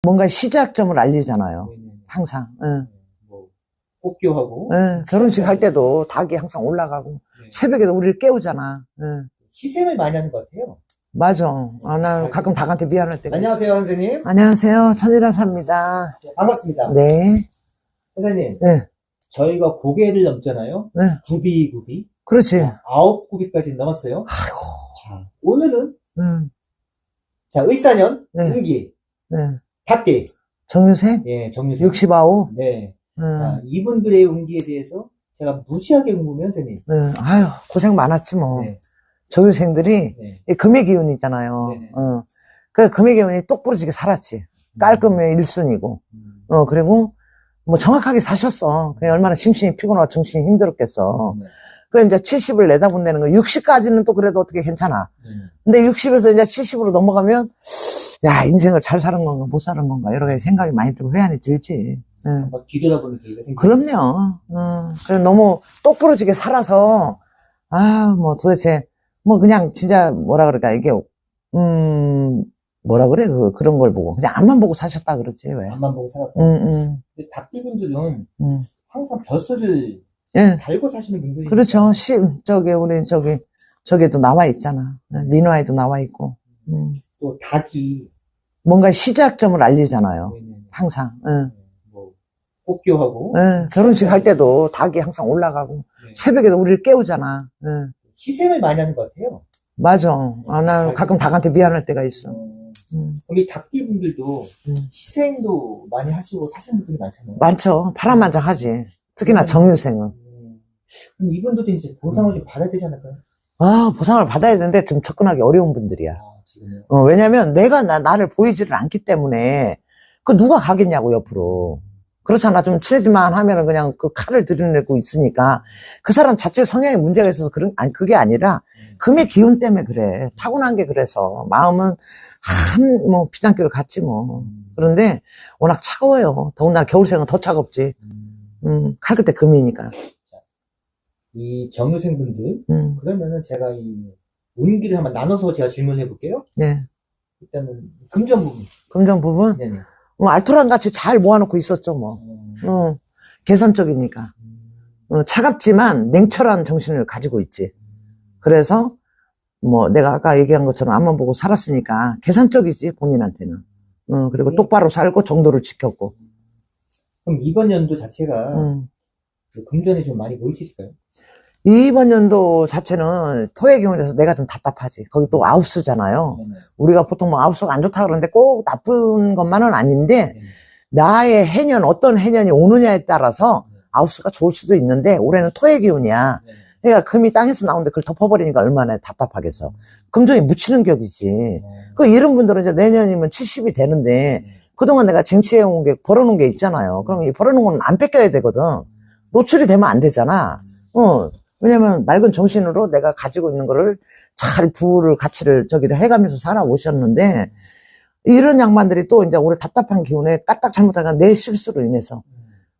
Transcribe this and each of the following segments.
뭔가 시작점을 알리잖아요. 네네. 항상. 응. 뭐 꽃교하고 응. 결혼식 할 때도 닭이 항상 올라가고 네. 새벽에도 우리를 깨우잖아. 응. 희생을 많이 하는 것 같아요. 맞아. 나 가끔 닭한테 미안할 때가 있어. 안녕하세요, 선생님. 안녕하세요. 천일아사입니다. 네, 반갑습니다. 네. 선생님, 네. 저희가 고개를 넘잖아요. 네. 구비. 그렇지. 자, 9구비까지 넘었어요. 아이고. 자, 오늘은 응. 자, 을사년 네. 운기 네. 닭띠. 정유생? 예, 정유생. 69? 네. 응. 자, 이분들의 운기에 대해서 제가 무지하게 궁금해요, 선생님. 네. 아유, 고생 많았지, 뭐. 네. 정유생들이 네. 이 금의 기운이 있잖아요. 네네. 그 금의 기운이 똑부러지게 살았지. 깔끔해 1순위고. 그리고 뭐 정확하게 사셨어. 그냥 얼마나 심신이 피곤하고 정신이 힘들었겠어. 네. 그 이제 70을 내다본다는 거. 60까지는 또 그래도 어떻게 괜찮아. 근데 60에서 이제 70으로 넘어가면, 야, 인생을 잘 사는 건가, 못 사는 건가, 여러 가지 생각이 많이 들고 회한이 들지. 응. 막 뒤돌아보는 계기가 생기죠. 그럼요. 그래서 너무 똑부러지게 살아서, 뭐 도대체, 뭐 그냥 진짜 뭐라 그럴까, 이게, 뭐라 그래, 그런 걸 보고. 그냥 앞만 보고 사셨다 그러지, 왜. 앞만 보고 살았고. 근데 닭띠분들은 항상 벼슬을 예. 달고 사시는 분들이 그렇죠. 우리 저기도 나와 있잖아. 민화에도 나와 있고. 또 닭이 뭔가 시작점을 알리잖아요. 네네. 항상. 뭐 꽃교하고 결혼식 할 때도 닭이 항상 올라가고, 네. 새벽에도 우리를 깨우잖아. 희생을 많이 하는 것 같아요. 맞아. 나 가끔 닭한테 미안할 때가 있어. 그럼 이 닭띠분들도 희생도 많이 하시고 사시는 분들이 많잖아요. 많죠. 파란만장하지. 특히나 정유생은. 그럼 이분들도 이제 보상을 좀 받아야 되지 않을까요? 보상을 받아야 되는데 좀 접근하기 어려운 분들이야. 지금요. 왜냐면 내가 나를 보이지를 않기 때문에 그 누가 가겠냐고 옆으로. 그렇잖아. 좀 친해지만 하면은 그냥 그 칼을 들이내고 있으니까 그 사람 자체 성향에 문제가 있어서 그게 아니라 금의 기운 때문에 그래. 타고난 게 그래서. 마음은 뭐 피장기를 갖지 뭐. 그런데 워낙 차가워요. 더군다나 겨울생은 더 차갑지. 칼 끝에 금이니까. 이 정유생분들 그러면은 제가 이 운기를 한번 나눠서 제가 질문해 볼게요. 네. 일단은 금전 부분. 금전 부분? 네네. 알토란 같이 잘 모아놓고 있었죠, 뭐. 개선적이니까. 차갑지만 냉철한 정신을 가지고 있지. 그래서, 뭐, 내가 아까 얘기한 것처럼 앞만 보고 살았으니까 계산적이지, 본인한테는. 그리고 똑바로 살고 정도를 지켰고. 그럼 이번 연도 자체가 금전이 좀 많이 모일 수 있을까요? 이번 연도 자체는 토의 기운에서 내가 좀 답답하지. 거기 또 아홉수잖아요. 우리가 보통 뭐 아홉수가 안 좋다 그러는데 꼭 나쁜 것만은 아닌데, 나의 해년, 어떤 해년이 오느냐에 따라서 아홉수가 좋을 수도 있는데, 올해는 토의 기운이야. 그러니까 금이 땅에서 나오는데 그걸 덮어버리니까 얼마나 답답하겠어. 금전이 묻히는 격이지. 이런 분들은 이제 내년이면 70이 되는데, 그동안 내가 쟁취해온 게, 벌어놓은 게 있잖아요. 그럼 이 벌어놓은 건 안 뺏겨야 되거든. 노출이 되면 안 되잖아. 왜냐면 맑은 정신으로 내가 가지고 있는 거를 잘 부를 가치를 해가면서 살아오셨는데, 이런 양반들이 또 이제 올해 답답한 기운에 까딱 잘못하다가 내 실수로 인해서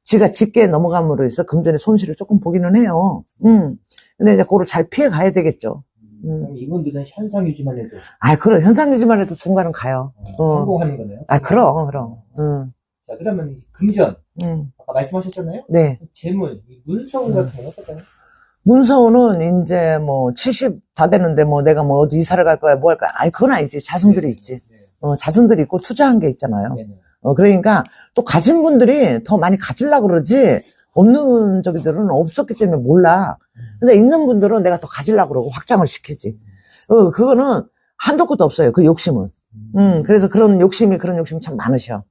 지가 짙게 넘어감으로 해서 금전의 손실을 조금 보기는 해요. 근데 이제 그거를 잘 피해 가야 되겠죠. 그럼 이분들은 현상 유지만 해도. 그럼 현상 유지만 해도 중간은 가요. 성공하는 거네요. 그럼. 자, 그러면 금전. 아까 말씀하셨잖아요. 네. 재물, 문서운 같은 건 어떨까요? 문서우는 이제 뭐 70 다 되는데 뭐 내가 뭐 어디 이사를 갈 거야 뭐 할 거야. 그건 아니지. 자손들이 있지. 자손들이 있고 투자한 게 있잖아요. 그러니까 또 가진 분들이 더 많이 가지려고 그러지 없는 저기들은 없었기 때문에 몰라. 근데 있는 분들은 내가 더 가지려고 그러고 확장을 시키지. 그거는 한도 끝도 없어요. 그 욕심은. 그래서 그런 욕심이 참 많으셔.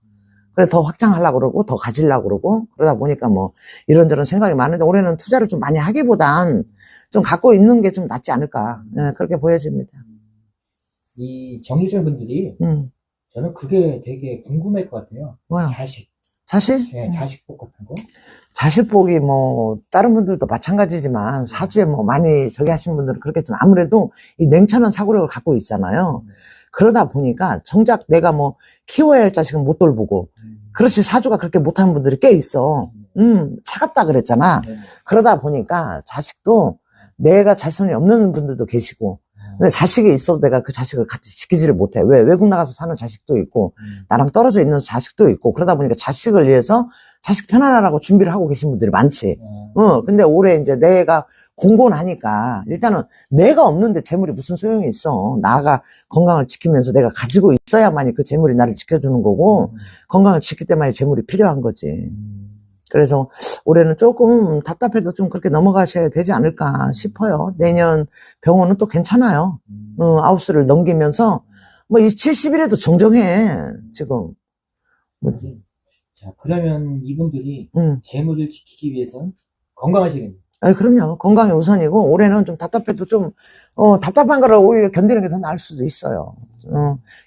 그래 더 확장하려고 그러고 더 가지려고 그러고 그러다 보니까 뭐 이런저런 생각이 많은데 올해는 투자를 좀 많이 하기보단 좀 갖고 있는 게 좀 낫지 않을까. 그렇게 보여집니다. 이 정유생 분들이 저는 그게 되게 궁금할 것 같아요. 뭐요? 자식? 네, 자식복 같은 거. 자식복이 뭐 다른 분들도 마찬가지지만 사주에 뭐 많이 저기 하신 분들은 그렇겠지만 아무래도 이 냉철한 사고력을 갖고 있잖아요. 그러다 보니까 정작 내가 뭐 키워야 할 자식은 못 돌보고 그렇지 사주가 그렇게 못하는 분들이 꽤 있어. 차갑다 그랬잖아. 그러다 보니까 자식도 내가 자손이 없는 분들도 계시고 근데 자식이 있어도 내가 그 자식을 같이 지키지를 못해. 왜? 외국 나가서 사는 자식도 있고, 나랑 떨어져 있는 자식도 있고, 그러다 보니까 자식을 위해서 자식 편안하라고 준비를 하고 계신 분들이 많지. 근데 올해 이제 내가 공고나니까, 일단은 내가 없는데 재물이 무슨 소용이 있어. 나가 건강을 지키면서 내가 가지고 있어야만이 그 재물이 나를 지켜주는 거고, 건강을 지킬 때만이 재물이 필요한 거지. 그래서 올해는 조금 답답해도 좀 그렇게 넘어가셔야 되지 않을까 싶어요. 내년 병원은 또 괜찮아요. 아웃수를 넘기면서 뭐 이 70일에도 정정해 지금. 자, 그러면 이분들이 재물을 지키기 위해서는 건강하시겠네요. 아니, 그럼요. 건강이 우선이고 올해는 좀 답답해도 좀 답답한 거를 오히려 견디는 게 더 나을 수도 있어요.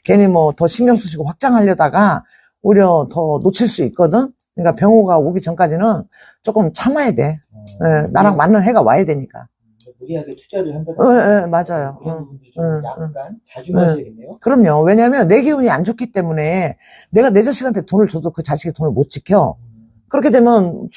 괜히 뭐 더 신경 쓰시고 확장하려다가 오히려 더 놓칠 수 있거든. 그러니까 병호가 오기 전까지는 조금 참아야 돼. 나랑 맞는 해가 와야 되니까. 무리하게 투자를 한다든가. 맞아요. 그런 부분들이 좀 약간 자중하셔야겠네요. 그럼요. 왜냐면 내 기운이 안 좋기 때문에 내가 내 자식한테 돈을 줘도 그 자식이 돈을 못 지켜. 그렇게 되면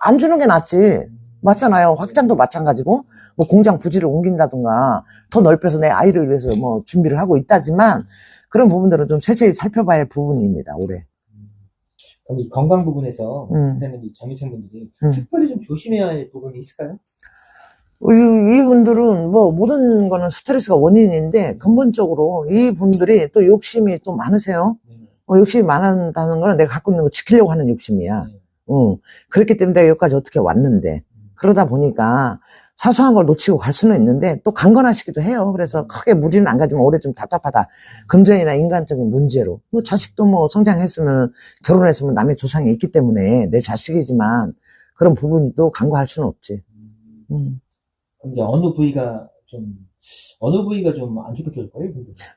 안 주는 게 낫지. 맞잖아요. 확장도 마찬가지고, 뭐 공장 부지를 옮긴다든가, 더 넓혀서 내 아이를 위해서 뭐 준비를 하고 있다지만, 그런 부분들은 좀 세세히 살펴봐야 할 부분입니다, 올해. 그럼 이 건강 부분에서, 선생님, 이 정유생분들이 특별히 좀 조심해야 할 부분이 있을까요? 이분들은 뭐 모든 거는 스트레스가 원인인데, 근본적으로 이분들이 또 욕심이 또 많으세요. 욕심이 많다는 거는 내가 갖고 있는 거 지키려고 하는 욕심이야. 그렇기 때문에 내가 여기까지 어떻게 왔는데. 그러다 보니까 사소한 걸 놓치고 갈 수는 있는데 또 강건하시기도 해요. 그래서 크게 무리는 안 가지만 올해 좀 답답하다. 금전이나 인간적인 문제로. 뭐 자식도 뭐 성장했으면 결혼했으면 남의 조상이 있기 때문에 내 자식이지만 그런 부분도 간과할 수는 없지. 근데 어느 부위가 좀 안 좋게 될 거예요?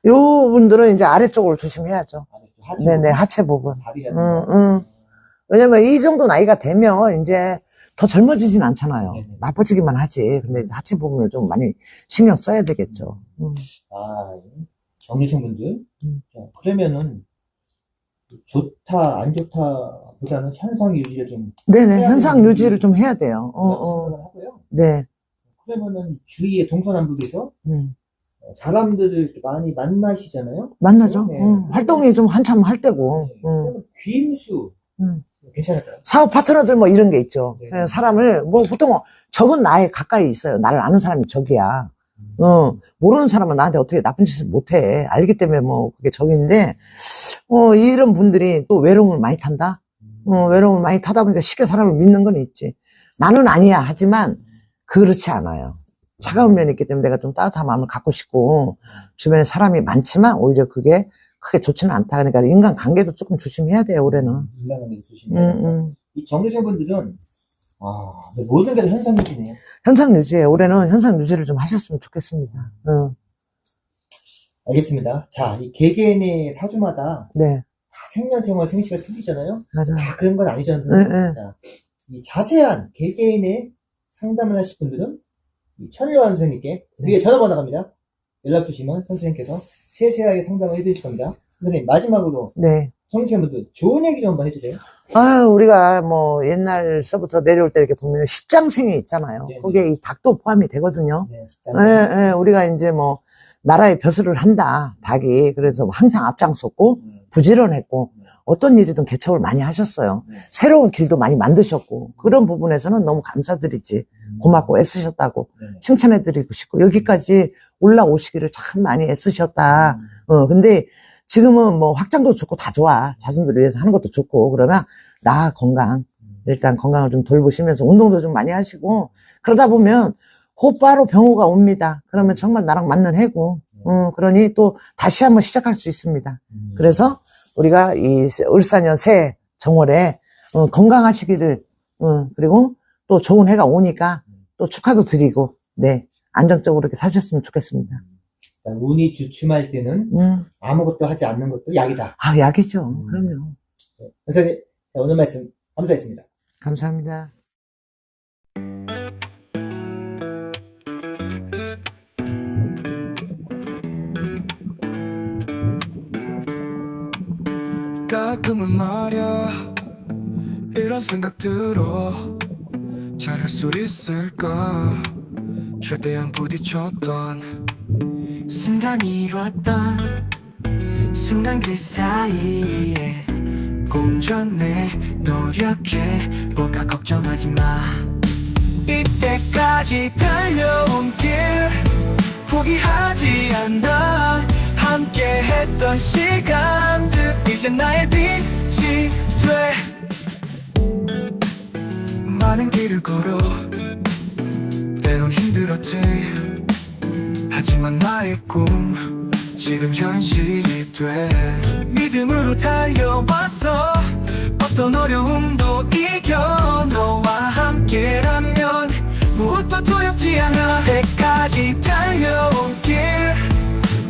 요 분들은 이제 아래쪽을 조심해야죠. 하체 네네, 부분? 하체 부분. 다리라든가. 왜냐면 이 정도 나이가 되면 이제 더 젊어지진 않잖아요. 네네. 나빠지기만 하지. 근데 하체 부분을 좀 많이 신경 써야 되겠죠. 정유생분들. 자, 그러면은 좋다, 안 좋다 보다는 현상 유지를 좀 네네, 해야 현상 되는 유지를 좀 해야 돼요. 생각을 하고요. 네. 그러면은 주위에 동서남북에서 사람들을 이렇게 많이 만나시잖아요. 만나죠. 네. 활동이 좀 한참 할 때고. 그러면 귀임수 괜찮을까요? 사업 파트너들 뭐 이런 게 있죠. 네. 사람을 뭐 보통 적은 나에 가까이 있어요. 나를 아는 사람이 적이야. 모르는 사람은 나한테 어떻게 나쁜 짓을 못해. 알기 때문에 뭐 그게 적인데, 이런 분들이 또 외로움을 많이 탄다? 외로움을 많이 타다 보니까 쉽게 사람을 믿는 건 있지. 나는 아니야. 하지만 그렇지 않아요. 차가운 면이 있기 때문에 내가 좀 따뜻한 마음을 갖고 싶고, 주변에 사람이 많지만 오히려 그게 크게 좋지는 않다. 그러니까 인간 관계도 조금 조심해야 돼요, 올해는. 인간관계 조심해야 이 정유생분들은 모든 게 다 현상 유지네요. 현상 유지에 올해는 현상 유지를 좀 하셨으면 좋겠습니다. 알겠습니다. 자, 이 개개인의 사주마다 네, 생년생월 생시가 틀리잖아요. 맞아요. 다 그런 건 아니잖아요. 선생님. 네. 자, 이 자세한 개개인의 상담을 하실 분들은 이 천일환 선생님께 위에 전화번호 나갑니다. 연락 주시면 선생님께서 세세하게 상담을 해드릴 겁니다. 선생님, 마지막으로 네. 청취자분들 좋은 얘기 좀 한번 해주세요. 우리가 뭐 옛날서부터 내려올 때 이렇게 보면 십장생이 있잖아요. 네네. 거기에 이 닭도 포함이 되거든요. 네, 우리가 이제 뭐 나라의 벼슬을 한다, 닭이. 그래서 항상 앞장섰고 부지런했고 어떤 일이든 개척을 많이 하셨어요. 새로운 길도 많이 만드셨고 그런 부분에서는 너무 감사드리지. 고맙고 애쓰셨다고 칭찬해드리고 싶고 여기까지 올라오시기를 참 많이 애쓰셨다. 근데 지금은 뭐 확장도 좋고 다 좋아. 자손들을 위해서 하는 것도 좋고 그러나 나 건강 일단 건강을 좀 돌보시면서 운동도 좀 많이 하시고 그러다 보면 곧바로 병호가 옵니다. 그러면 정말 나랑 맞는 해고 그러니 또 다시 한번 시작할 수 있습니다. 그래서 우리가 이 을사년 새 정월에 건강하시기를 그리고 또 좋은 해가 오니까 또 축하도 드리고 네 안정적으로 이렇게 사셨으면 좋겠습니다. 운이 주춤할 때는 아무것도 하지 않는 것도 약이다. 약이죠. 그럼요. 네. 선생님, 오늘 말씀 감사했습니다. 감사합니다. 가끔은 말야 이런 생각 들어 잘할 수 있을까 최대한 부딪혔던 순간이 이뤘던 순간 그 사이에 공존해 노력해 뭐가 걱정하지 마 이때까지 달려온 길 포기하지 않아 함께 했던 시간들 이제 나의 빛이 돼 많은 길을 걸어 때론 힘들었지 하지만 나의 꿈 지금 현실이 돼 믿음으로 달려왔어 어떤 어려움도 이겨 너와 함께라면 무엇도 두렵지 않아 때까지 달려온 길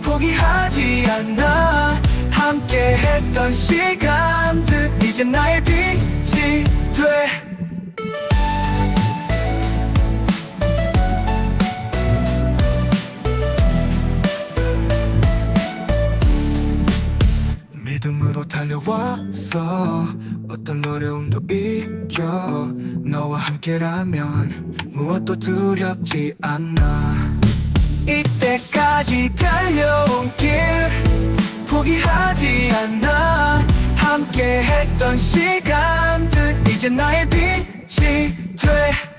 포기하지 않아 함께 했던 시간들 이제 나의 빛이 돼 믿음으로 달려왔어 어떤 어려움도 이겨 너와 함께라면 무엇도 두렵지 않아 이때까지 달려온 길 포기하지 않아 함께 했던 시간들 이제 나의 빛이 돼